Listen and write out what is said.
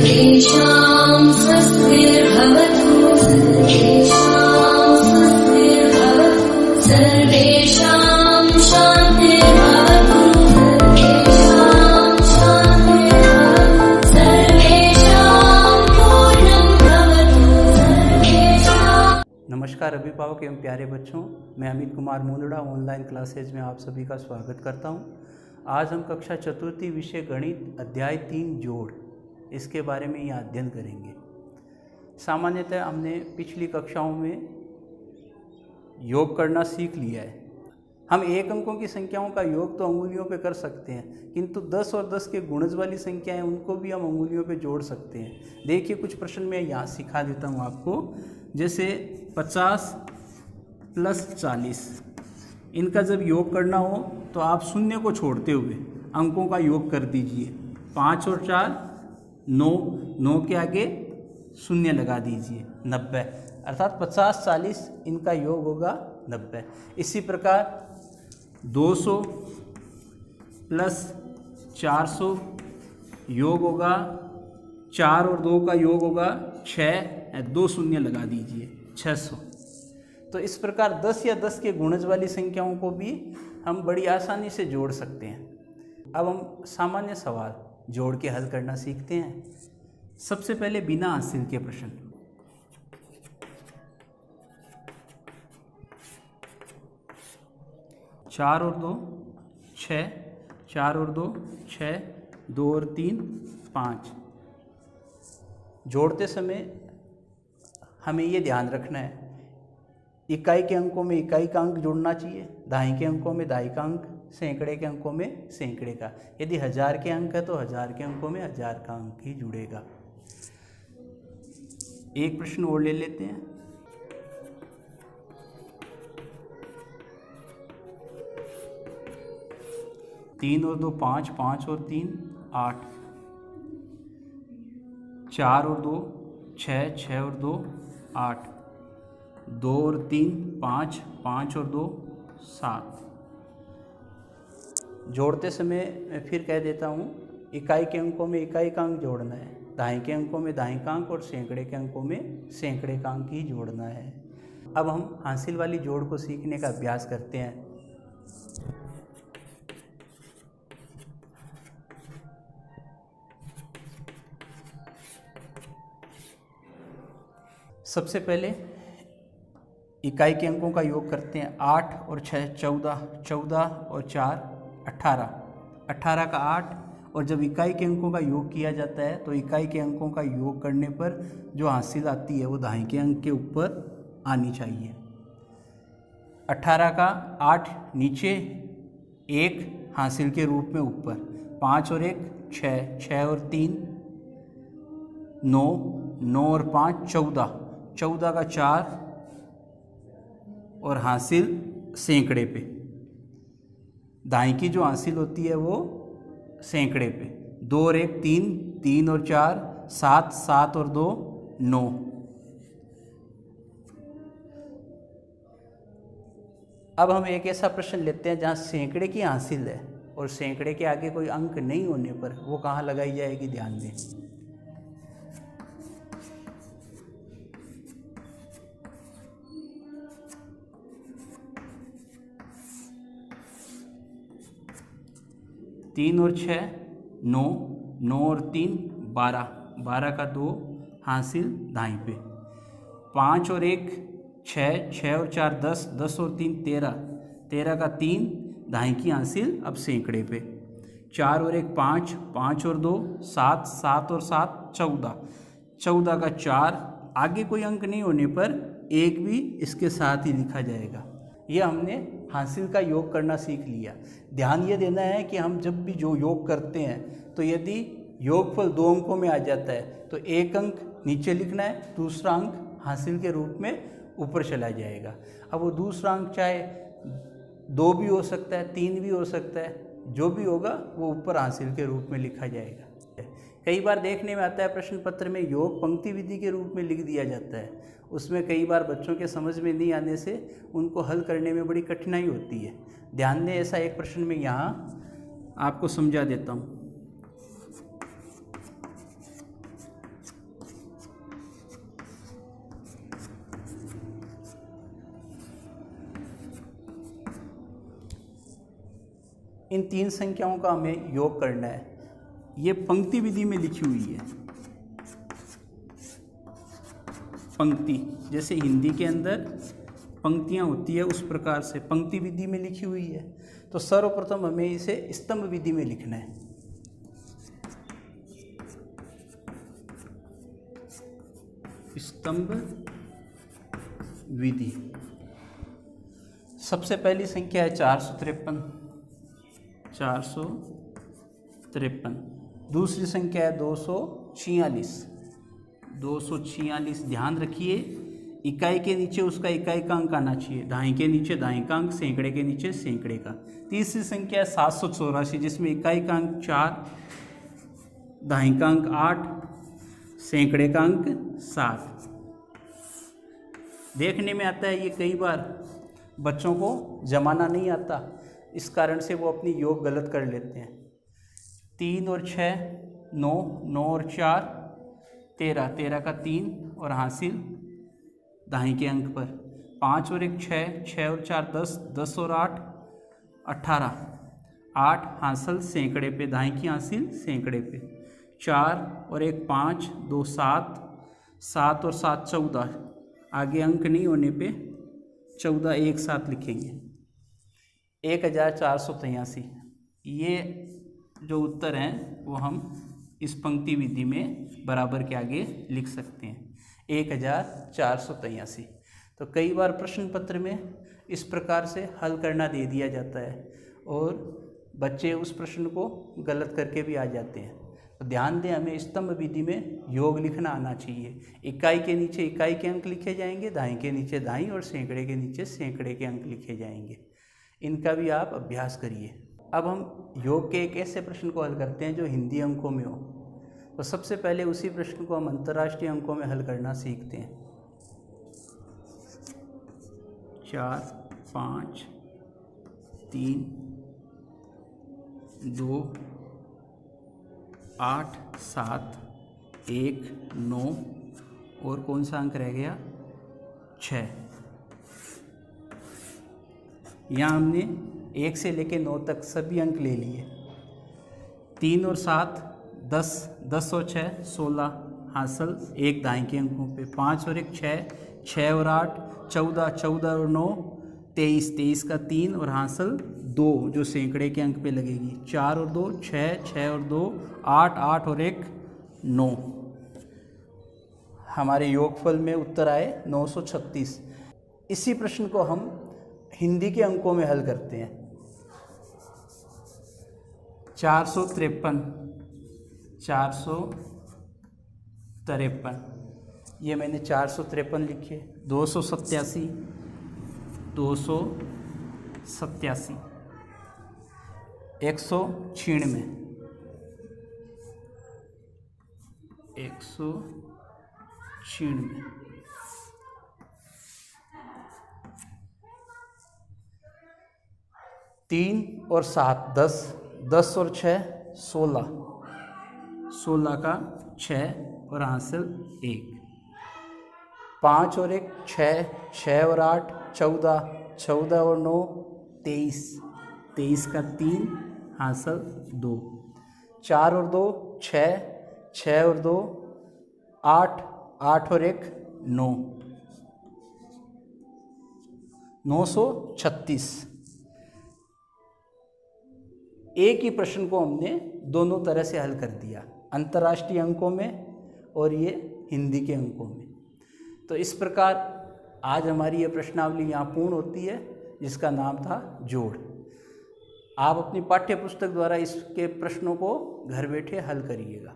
सर्वेषां स्वस्तिर्भवतु सर्वेषां शान्तिर्भवतु सर्वेषां पूर्णं भवतु नमस्कार अभिभावक एवं प्यारे बच्चों, मैं अमित कुमार मुंदड़ा ऑनलाइन क्लासेज में आप सभी का स्वागत करता हूं। आज हम कक्षा चतुर्थी विषय गणित अध्याय 3 जोड़ इसके बारे में यहाँ अध्ययन करेंगे। सामान्यतः हमने पिछली कक्षाओं में योग करना सीख लिया है। हम एक अंकों की संख्याओं का योग तो अंगुलियों पे कर सकते हैं, किंतु 10 और 10 के गुणज वाली संख्याएं उनको भी हम अंगुलियों पे जोड़ सकते हैं। देखिए कुछ प्रश्न मैं यहाँ सिखा देता हूँ आपको। जैसे 50 + 40, इनका जब योग करना हो तो आप शून्य को छोड़ते हुए अंकों का योग कर दीजिए। 5 और 4 9, 9 के आगे शून्य लगा दीजिए, 90। अर्थात 50 40 इनका योग होगा 90। इसी प्रकार 200 + 400 योग होगा 4 और 2 का योग होगा 6, 2 शून्य लगा दीजिए, 600। तो इस प्रकार 10 या 10 के गुणज वाली संख्याओं को भी हम बड़ी आसानी से जोड़ सकते हैं। अब हम सामान्य सवाल जोड़ के हल करना सीखते हैं। सबसे पहले बिना हासिल के प्रश्न। चार और 2 6, 4 और 2 6, 2 और 3 5। जोड़ते समय हमें ये ध्यान रखना है, इकाई के अंकों में इकाई का अंक जुड़ना चाहिए, दहाई के अंकों में दहाई का अंक, सैकड़े के अंकों में सैकड़े का। यदि 1000 के अंक है तो 1000 के अंकों में 1000 का अंक ही जुड़ेगा। एक प्रश्न और ले लेते हैं। तीन और 2 5, 5 और 3 8, 4 और 2 6, 6 और 2 8, 2 और 3 5, 5 और 2 7। जोड़ते समय मैं फिर कह देता हूँ, इकाई के अंकों में इकाई का अंक जोड़ना है, दहाई के अंकों में दहाई का अंक और सैकड़े के अंकों में सैकड़े का अंक ही जोड़ना है। अब हम हासिल वाली जोड़ को सीखने का अभ्यास करते हैं। सबसे पहले इकाई के अंकों का योग करते हैं। 8 और 6 14, 14 और 4 18, 18 का 8। और जब इकाई के अंकों का योग किया जाता है तो इकाई के अंकों का योग करने पर जो हासिल आती है वो दहाई के अंक के ऊपर आनी चाहिए। 18 का 8 नीचे, 1 हासिल के रूप में ऊपर, 5 और 1 6, 6 और 3 9, 9 और 5 14, 14 का 4 और हासिल सैकड़े पे। दाएं की जो हासिल होती है वो सैकड़े पे। 2 और 1 3, 3 और 4 7, 7 और 2 9। अब हम एक ऐसा प्रश्न लेते हैं जहाँ सैकड़े की हासिल है और सैकड़े के आगे कोई अंक नहीं होने पर वो कहाँ लगाई जाएगी, ध्यान दें। तीन और 6 9, 9 और 3 12, 12 का 2 हासिल दाएं पे। 5 और 1 6, 6 और 4 10, 10 और 3 13, 13 का 3 दाएं की हासिल अब सैकड़े पे। 4 और 1 5, 5 और 2 7, 7 और 7 14, 14 का 4 आगे कोई अंक नहीं होने पर 1 भी इसके साथ ही लिखा जाएगा। यह हमने हासिल का योग करना सीख लिया। ध्यान ये देना है कि हम जब भी जो योग करते हैं तो यदि योगफल 2 अंकों में आ जाता है तो 1 अंक नीचे लिखना है, दूसरा अंक हासिल के रूप में ऊपर चला जाएगा। अब वो दूसरा अंक चाहे 2 भी हो सकता है, 3 भी हो सकता है, जो भी होगा वो ऊपर हासिल के रूप में लिखा जाएगा। कई बार देखने में आता है प्रश्न पत्र में योग पंक्ति विधि के रूप में लिख दिया जाता है। उसमें कई बार बच्चों के समझ में नहीं आने से उनको हल करने में बड़ी कठिनाई होती है। ध्यान दें, ऐसा एक प्रश्न में यहाँ आपको समझा देता हूँ। इन 3 संख्याओं का हमें योग करना है। ये पंक्ति विधि में लिखी हुई है। पंक्ति, जैसे हिंदी के अंदर पंक्तियाँ होती है उस प्रकार से पंक्ति विधि में लिखी हुई है। तो सर्वप्रथम हमें इसे स्तंभ विधि में लिखना है। स्तंभ विधि। सबसे पहली संख्या है 453। 453। दूसरी संख्या है 246। 246। ध्यान रखिए, इकाई के नीचे उसका इकाई का अंक आना चाहिए। दहाई के नीचे दहाई का अंक, सैकड़े के नीचे सैकड़े का। तीसरी संख्या है 784, जिसमें इकाई का अंक 4, दहाई का अंक 8, सैकड़े का अंक 7। देखने में आता है, ये कई बार बच्चों को जमाना नहीं आता, इस कारण से वो अपनी योग गलत कर लेते हैं। 3 और 6 9, 9 और 4 13, 13 का 3 और हासिल दहाई के अंक पर। 5 और 1 6, 6 और 4 10, 10 और 8 18, 8 हासिल सैकड़े पे, दहाई की हासिल सैकड़े पे। 4 और 1 5, 2 7, 7 और 7 14, आगे अंक नहीं होने पे 14 एक साथ लिखेंगे। 1483। ये जो उत्तर हैं वो हम इस पंक्ति विधि में बराबर के आगे लिख सकते हैं। 1483। तो कई बार प्रश्न पत्र में इस प्रकार से हल करना दे दिया जाता है और बच्चे उस प्रश्न को गलत करके भी आ जाते हैं। तो ध्यान दें, हमें स्तंभ विधि में योग लिखना आना चाहिए। इकाई के नीचे इकाई के अंक लिखे जाएंगे, दहाई के नीचे दहाई और सैकड़े के नीचे सैकड़े के अंक लिखे जाएंगे। इनका भी आप अभ्यास करिए। अब हम योग के एक ऐसे प्रश्न को हल करते हैं जो हिंदी अंकों में हो। तो सबसे पहले उसी प्रश्न को हम अंतर्राष्ट्रीय अंकों में हल करना सीखते हैं। 4 5 3 2 8 7 1 9 और कौन सा अंक रह गया? 6। यहाँ हमने 1 से लेकर 9 तक सभी अंक ले लिए। 3 और 7 10, 10 और 6 16 हासिल एक दाएं के अंकों पे। 5 और 1 6, 6 और 8 14, 14 और 9 23, 23 का 3 और हासिल 2 जो सैकड़े के अंक पे लगेगी। 4 और 2 6, 6 और 2 8, 8 और 1 9। हमारे योगफल में उत्तर आए 936। इसी प्रश्न को हम हिंदी के अंकों में हल करते हैं। 453 453, ये मैंने 453 लिखे। 287 287, 196 196, 3 और 7 10, 10 और 6 16, 16 का 6 और हासिल 1। 5 और 1 6, 6 और 8 14, 14 और 9 23, 23 का 3 हासिल 2। 4 और 2 6, 6 और 2 8, 8 और 1 9, 936। एक ही प्रश्न को हमने दोनों तरह से हल कर दिया, अंतर्राष्ट्रीय अंकों में और ये हिंदी के अंकों में। तो इस प्रकार आज हमारी ये प्रश्नावली यहाँ पूर्ण होती है, जिसका नाम था जोड़। आप अपनी पाठ्य पुस्तक द्वारा इसके प्रश्नों को घर बैठे हल करिएगा।